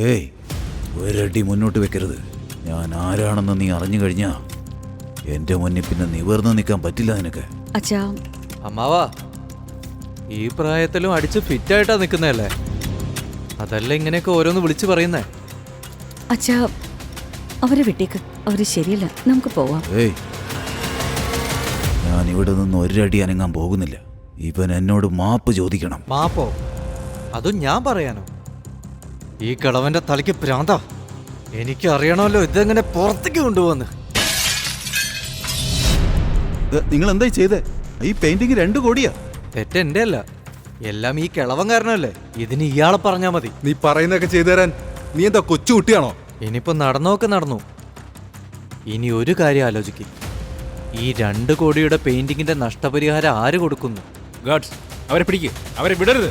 ഏയ്, ഒരടി മുന്നോട്ട് വെക്കരുത്. ഞാൻ ആരാണെന്ന് നീ അറിഞ്ഞു കഴിഞ്ഞാ എന്റെ മുന്നിൽ പിന്നെ നിവർന്നു നിൽക്കാൻ പറ്റില്ല നിനക്ക്. അച്ഛാ, അമ്മാവാ, ഈ പ്രായത്തിലും അടിച്ച് ഫിറ്റായിട്ടാ നിൽക്കുന്നതല്ലേ? അതല്ല ഇങ്ങനെയൊക്കെ ഓരോന്ന് വിളിച്ചു പറയുന്നേ. അച്ഛാ, അവരെ വിട്ടേക്ക്. അവര് ശരിയല്ല, നമുക്ക് പോവാം. ഏയ്, ഞാൻ ഇവിടെ നിന്ന് ഒരടി അനങ്ങാൻ പോകുന്നില്ല. ഇവൻ എന്നോട് മാപ്പ് ചോദിക്കണം. മാപ്പോ? അതും ഞാൻ പറയാനോ? ഈ കിളവന്റെ തലയ്ക്ക് പ്രാന്താ. എനിക്ക് അറിയണമല്ലോ ഇതെങ്ങനെ പുറത്തേക്ക് കൊണ്ടുപോകുന്നു. നിങ്ങൾ എന്തായി ചെയ്തേ? ഈ പെയിന്റിങ് 2 കോടിയാ. തെറ്റെന്റെ അല്ല, എല്ലാം ഈ കിളവൻ കാരണമല്ലേ. ഇതിന് ഇയാളെ പറഞ്ഞാ മതി. നീ പറയുന്നതൊക്കെ ചെയ്തു തരാൻ നീ എന്താ കൊച്ചു കുട്ടിയാണോ? ഇനിയിപ്പോ നടന്നൊക്കെ നടന്നു. ഇനി ഒരു കാര്യം ആലോചിക്കും. ഈ 2 കോടിയുടെ പെയിന്റിങ്ങിന്റെ നഷ്ടപരിഹാരം ആര് കൊടുക്കുന്നു? ഗാഡ്സ്, അവരെ പിടിക്ക്, അവരെ വിടരുത്.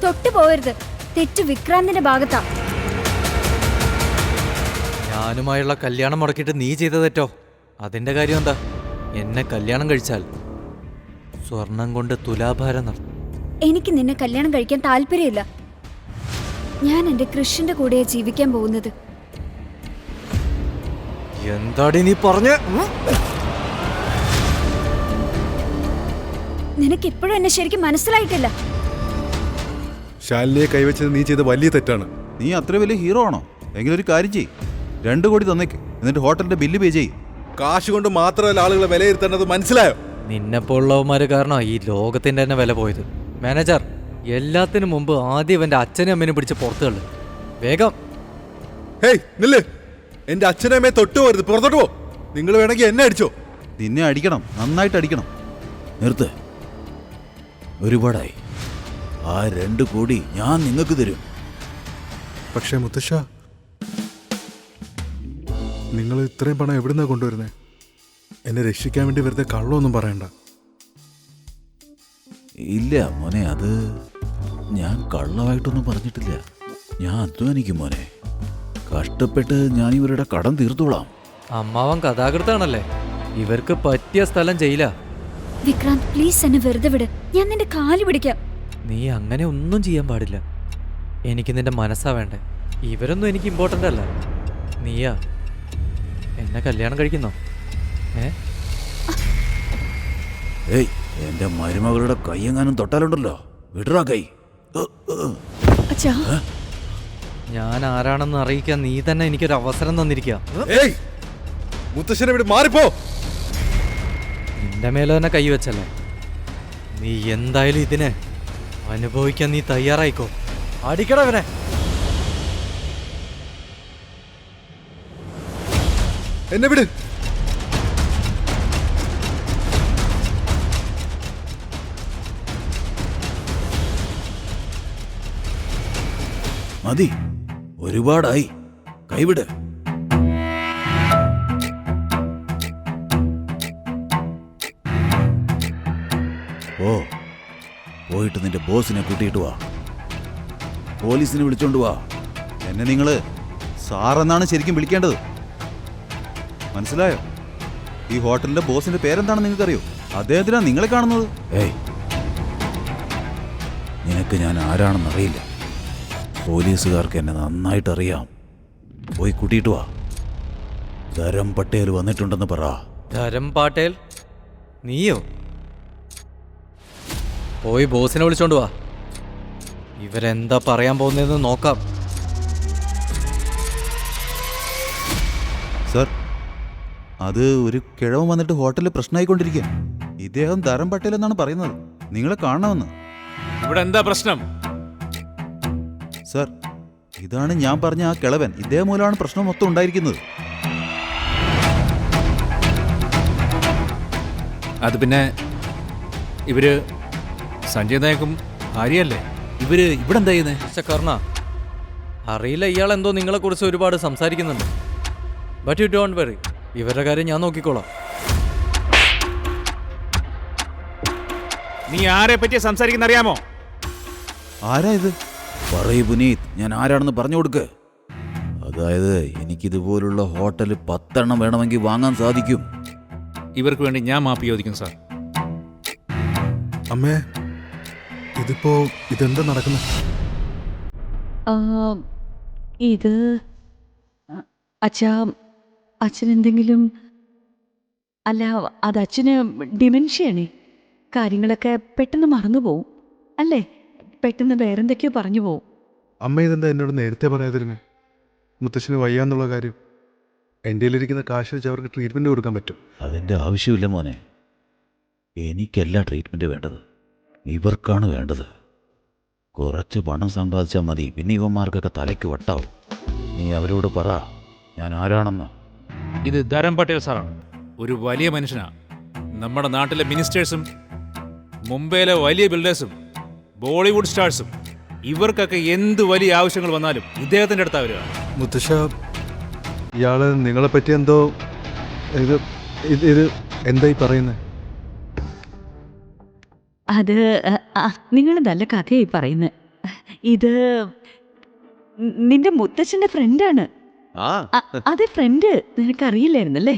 തൊട്ടു പോകരുത്. തെറ്റ് വിക്രാന്തിന്റെ ഭാഗത്താ. ഞാനുമായുള്ള കല്യാണം മുടക്കിയിട്ട് നീ ചെയ്ത തെറ്റോ? അതിന്റെ കാര്യം എന്താ? എന്നെ കല്യാണം കഴിച്ചാൽ സ്വർണം കൊണ്ട് തുലാഭാരം നടത്തും. എനിക്ക് നിന്നെ കല്യാണം കഴിക്കാൻ താല്പര്യമില്ല. ഞാൻ എന്റെ കൃഷിന്റെ കൂടെയാ ജീവിക്കാൻ പോകുന്നത്. എന്താടി നീ പറഞ്ഞ? നിനക്ക് ഇപ്പോഴും എന്നെ ശരിക്കും മനസ്സിലായിട്ടില്ല. ശാലിനിയെ കൈവച്ചത് നീ ചെയ്ത വലിയ തെറ്റാണ്. നീ അത്ര വലിയ ഹീറോ ആണോ? എങ്കിലും ഒരു കാര്യം ചെയ്യ്, 2 കോടി തന്നേക്ക്. എന്നിട്ട് ഹോട്ടലിന്റെ ബില്ല് പേ ചെയ്യ്. കാശ് കൊണ്ട് മാത്രമല്ല ആളുകളെ വിലയിരുത്തേണ്ടത്, മനസ്സിലായോ? നിന്നെപ്പോലുള്ളവന്മാര് കാരണം ഈ ലോകത്തിന്റെ തന്നെ വില പോയത്. മാനേജർ, എല്ലാത്തിനും മുമ്പ് ആദ്യം ഇവന്റെ അച്ഛനും അമ്മേനും പിടിച്ച് പുറത്തു തള്ളു. വേഗം. ഹേയ് നില്ല്, എന്റെ അച്ഛനെ അമ്മയെ തൊട്ട് പോരുത്, പുറത്തോട്ട് പോ. നിങ്ങൾ വേണമെങ്കിൽ എന്നെ അടിച്ചോ. നിന്നെ അടിക്കണം, നന്നായിട്ട് അടിക്കണം. നിർത്ത്, ഒരുപാടായി. ആ 2 കോടി ഞാൻ നിങ്ങൾക്ക് തരും. പക്ഷേ മുത്തശ്ശ, നിങ്ങൾ ഇത്രയും പണം എവിടുന്നാ കൊണ്ടുവരുന്നേ? എന്നെ രക്ഷിക്കാൻ വേണ്ടി വെറുതെ കള്ളമൊന്നും പറയണ്ട. ഇല്ല മോനെ, അത് ഞാൻ കള്ളമായിട്ടൊന്നും പറഞ്ഞിട്ടില്ല. ഞാൻ അധ്വാനിക്കും മോനെ. കഷ്ടപ്പെട്ട് ഞാൻ ഇവരുടെ കടം തീർത്തോളാം. അമ്മാവൻ കഥാകൃത്താണല്ലേ? ഇവർക്ക് പറ്റിയ സ്ഥലം ജയിലാ. വിക്രാന്ത്, പ്ലീസ് എന്നെ വെറുതെ വിട്. ഞാൻ നിന്റെ കാല് പിടിക്കാം. നീ അങ്ങനെ ഒന്നും ചെയ്യാൻ പാടില്ല. എനിക്ക് നിന്റെ മനസ്സാ വേണ്ടേ. ഇവരൊന്നും എനിക്ക് ഇമ്പോർട്ടൻ്റ് അല്ല. നീയാ. എന്നെ കല്യാണം കഴിക്കുന്നോ? ഏയ്, എന്റെ മരുമകളുടെ കൈയെങ്ങാനും തൊട്ടാലുണ്ടല്ലോ, വിടറാ കൈ. അച്ഛാ, ഞാൻ ആരാണെന്ന് അറിയിക്കാൻ നീ തന്നെ എനിക്കൊരു അവസരം തന്നിരിക്കുക. ഏയ് മുത്തശ്ശനെ ഇവിടെ മാറിപ്പോ. നിന്റെ മേലെ തന്നെ കൈവച്ചല്ലേ. നീ എന്തായാലും ഇതിനെ അനുഭവിക്കാൻ നീ തയ്യാറായിക്കോ. അടിക്കടവനെ. എന്നെ വിട്. മതി, ഒരുപാടായി. കൈവിട്. പോയിട്ട് നിന്റെ ബോസിനെ കൂട്ടിയിട്ട് വാ. പോലീസിനെ വിളിച്ചോണ്ട് വാ. എന്നെ നിങ്ങള് സാറെന്നാണ് ശരിക്കും വിളിക്കേണ്ടത്, മനസ്സിലായോ? ഈ ഹോട്ടലിന്റെ ബോസിന്റെ പേരെന്താണെന്ന് നിങ്ങൾക്കറിയോ? അദ്ദേഹത്തിനാണ് നിങ്ങളെ കാണുന്നത്. ഏയ്, നിനക്ക് ഞാൻ ആരാണെന്നറിയില്ല. പോലീസുകാർക്ക് എന്നെ നന്നായിട്ട് അറിയാം. പോയി കൂട്ടിയിട്ട് വാ. ധരം പട്ടേൽ വന്നിട്ടുണ്ടെന്ന് പറ. ധരം പാട്ടേൽ? നീയോ? പോയി ബോസിനെ വിളിച്ചോണ്ട് വാ. ഇവരെന്താ പറയാൻ പോകുന്നതെന്ന് നോക്കാം. സർ, അത് ഒരു കിഴവൻ വന്നിട്ട് ഹോട്ടലിൽ പ്രശ്നമായിക്കൊണ്ടിരിക്കുക. ഇദ്ദേഹം ധരം പട്ടേൽ എന്നാണ് പറയുന്നത്. നിങ്ങളെ കാണണമെന്ന്. ഇവിടെ എന്താ പ്രശ്നം? സർ, ഇതാണ് ഞാൻ പറഞ്ഞ ആ കിളവൻ. ഇദ്ദേഹം മൂലമാണ് പ്രശ്നം മൊത്തം ഉണ്ടായിരിക്കുന്നത്. അത് പിന്നെ ഇവര് സഞ്ജയ് നായക്കും ഭാര്യയല്ലേ? ഇവര് ഇവിടെ എന്താ ചെയ്യുന്നത്? കർണ, അറിയില്ല. ഇയാൾ എന്തോ നിങ്ങളെക്കുറിച്ച് ഒരുപാട് സംസാരിക്കുന്നുണ്ട്. ബട്ട് യു ഡോണ്ട് വെറി, ഇവരുടെ കാര്യം ഞാൻ നോക്കിക്കോളാം. നീ ആരെ പറ്റിയാ സംസാരിക്കുന്ന അറിയാമോ? ആരാ ഇത്? പറയൂ പുനീത്, ഞാൻ ആരാണെന്ന് പറഞ്ഞു കൊടുക്ക്. അതായത് എനിക്കിതുപോലുള്ള ഹോട്ടൽ 10 എണ്ണം വേണമെങ്കിൽ വാങ്ങാൻ സാധിക്കും. ഇവർക്ക് വേണ്ടി ഞാൻ മാപ്പ് ചോദിക്കും സാർ. അമ്മേ, ഇതെന്താ നടക്കുന്നത്? ഇത് അച്ഛാ അച്ഛനെന്തെങ്കിലും അല്ല അത് അച്ഛന് ഡിമെൻഷ്യയാണേ. കാര്യങ്ങളൊക്കെ പെട്ടെന്ന് മറന്നു പോവും അല്ലേ? പെട്ടെന്ന് വേറെന്തൊക്കെയോ പറഞ്ഞു പോവും. അമ്മ ഇതെന്താ എന്നോട് നേരത്തെ പറയാതിരുന്നേ? മുത്തശ്ശന് വയ്യാന്നുള്ള കാര്യം. എൻ്റെ കയ്യിലിരിക്കുന്ന കാശ് വെച്ച് അവർക്ക് ട്രീറ്റ്മെൻറ്റ് കൊടുക്കാൻ പറ്റും. അതിൻ്റെ ആവശ്യമില്ല മോനെ. എനിക്കല്ല ട്രീറ്റ്മെൻറ്റ് വേണ്ടത്, ഇവർക്കാണ് വേണ്ടത്. കുറച്ച് പണം സമ്പാദിച്ചാൽ മതി, പിന്നെ ഇവന്മാർക്കൊക്കെ തലയ്ക്ക് വട്ടാവും. നീ അവരോട് പറ ഞാൻ ആരാണെന്ന്. ഇത് ധരം പട്ടേൽ സാറാണ്. ഒരു വലിയ മനുഷ്യനാണ്. നമ്മുടെ നാട്ടിലെ മിനിസ്റ്റേഴ്സും മുംബൈയിലെ വലിയ ബിൽഡേഴ്സും ബോളിവുഡ് സ്റ്റാർസും ഇവർക്കൊക്കെ എന്ത് വലിയ ആവശ്യങ്ങൾ വന്നാലും ഇദ്ദേഹത്തിൻ്റെ അടുത്താണ് വരിക. മുത്തശ്ശ, ഇയാള് നിങ്ങളെപ്പറ്റി എന്തോ ഇത് എന്തായി പറയുന്നത്? അത് നിങ്ങൾ നല്ല കഥയായി പറയുന്നത്. ഇത് നിന്റെ മുത്തച്ഛൻ്റെ ഫ്രണ്ടാണ്. അതെ, ഫ്രണ്ട്. നിനക്കറിയില്ലായിരുന്നല്ലേ?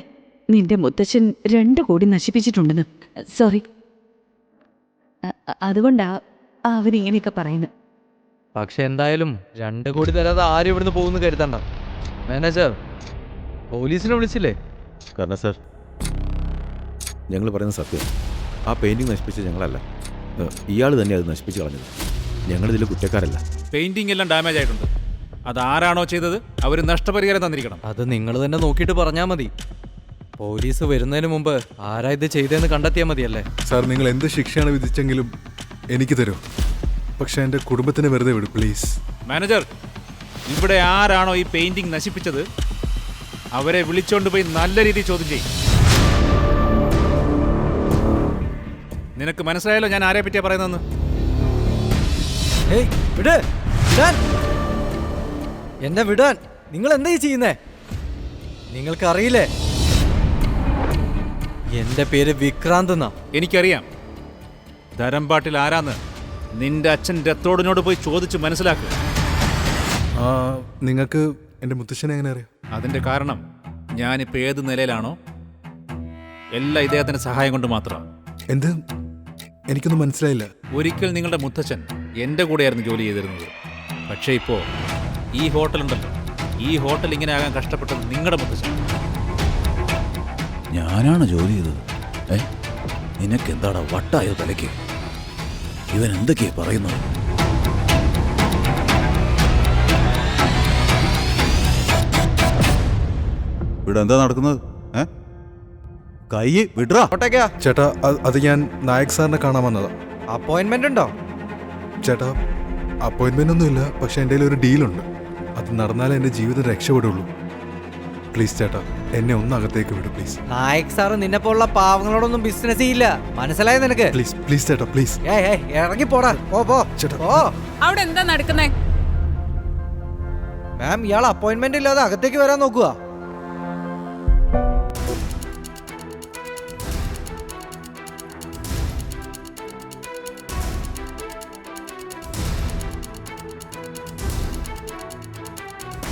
നിന്റെ മുത്തച്ഛൻ 2 കോടി നശിപ്പിച്ചിട്ടുണ്ടെന്ന്. സോറി, അതുകൊണ്ടാ അവരിങ്ങനെയൊക്കെ പറയുന്നത്. പക്ഷെ എന്തായാലും 2 കോടി തരാതെ ആരും ഇവിടുന്ന് പോകുന്നു കരുതണ്ട. മാനേജർ, പോലീസിനെ വിളിച്ചില്ലേ? കാരണം സാർ, ഞങ്ങൾ പറയുന്ന സത്യം. ആ പെയിൻറ്റിങ് നശിപ്പിച്ചത് ഞങ്ങളല്ല, ഇയാൾ തന്നെ അത് നശിപ്പിച്ച് കളഞ്ഞത്. ഞങ്ങളിതിൽ കുറ്റക്കാരല്ല. പെയിന്റിംഗ് എല്ലാം ഡാമേജ് ആയിട്ടുണ്ട്. അത് ആരാണോ ചെയ്തത് അവർ നഷ്ടപരിഹാരം തന്നിരിക്കണം. അത് നിങ്ങൾ തന്നെ നോക്കിയിട്ട് പറഞ്ഞാൽ മതി. പോലീസ് വരുന്നതിന് മുമ്പ് ആരാ ഇത് ചെയ്തതെന്ന് കണ്ടെത്തിയാൽ മതിയല്ലേ? സാർ, നിങ്ങൾ എന്ത് ശിക്ഷയാണ് വിധിച്ചെങ്കിലും എനിക്ക് തരൂ. പക്ഷെ എൻ്റെ കുടുംബത്തിന് വെറുതെ വിടും പ്ലീസ്. മാനേജർ, ഇവിടെ ആരാണോ ഈ പെയിന്റിംഗ് നശിപ്പിച്ചത് അവരെ വിളിച്ചോണ്ട് പോയി നല്ല രീതിയിൽ ചോദ്യം ചെയ്യും. നിനക്ക് മനസ്സിലായല്ലോ ഞാൻ ആരെ പറ്റിയാ പറയുന്നതെന്ന്. ഏയ് വിട്, വിടാൻ, എന്നെ വിടാൻ. നിങ്ങൾ എന്താ ഈ ചെയ്യുന്നേ? നിങ്ങൾക്കറിയില്ലേ എന്റെ പേര് വിക്രാന്ത് എന്നാ? എനിക്കറിയാം ധരംപാട്ടിൽ ആരാന്ന്. നിന്റെ അച്ഛൻ രത്തോടിനോട് പോയി ചോദിച്ച് മനസ്സിലാക്കുക. നിങ്ങൾക്ക് എൻ്റെ മുത്തശ്ശനെ എങ്ങനെ അറിയാം? അതിന്റെ കാരണം ഞാനിപ്പോൾ ഏത് നിലയിലാണോ എല്ലാം ഇദ്ദേഹത്തിന്റെ സഹായം കൊണ്ട് മാത്രമാണ്. എന്ത്? എനിക്കൊന്നും മനസ്സിലായില്ല. ഒരിക്കൽ നിങ്ങളുടെ മുത്തച്ഛൻ എൻ്റെ കൂടെയായിരുന്നു ജോലി ചെയ്തിരുന്നത്. പക്ഷേ ഇപ്പോൾ ഈ ഹോട്ടലുണ്ടല്ലോ, ഈ ഹോട്ടൽ ഇങ്ങനെ ആകാൻ കഷ്ടപ്പെട്ടത് നിങ്ങളുടെ മുത്തച്ഛൻ. ഞാനാണ് ജോലി ചെയ്തത്? നിനക്കെന്താടാ വട്ടായോ തലയ്ക്ക്? ഇവൻ എന്തൊക്കെയാ പറയുന്നത്? ഇവിടെ എന്താ നടക്കുന്നത്? കൈ വിട്രാ. ചേട്ടാ, അത് ഞാൻ നായക് സാറിനെ കാണാൻ വന്നതാ. അപ്പോയിന്റ്മെന്റ് ഉണ്ടോ? ചേട്ടാ, അപ്പോയിൻമെൻ്റ് ഒന്നുമില്ല, പക്ഷെ എൻ്റെ കയ്യിൽ ഒരു ഡീലുണ്ട്. അത് നടന്നാലേ എൻ്റെ ജീവിതം രക്ഷപ്പെടുള്ളൂ. പ്ലീസ് ചേട്ടാ, എന്നെ ഒന്ന് അകത്തേക്ക് വിടും പ്ലീസ്. നായക് സാറ് നിന്നെ പോലുള്ള പാവങ്ങളോടൊന്നും ബിസിനസ് ചെയ്യില്ല, മനസ്സിലായോ നിനക്ക്? പ്ലീസ് പ്ലീസ് ചേട്ടാ, പ്ലീസ്. ഇറങ്ങി പോടാ, പോ ചേട്ടാ. പോ. അവിടെ എന്താ നടക്കുന്നേ? മാം, ഇയാൾ അപ്പോയിന്റ്മെന്റ് ഇല്ലാതെ അകത്തേക്ക് വരാൻ നോക്കുക.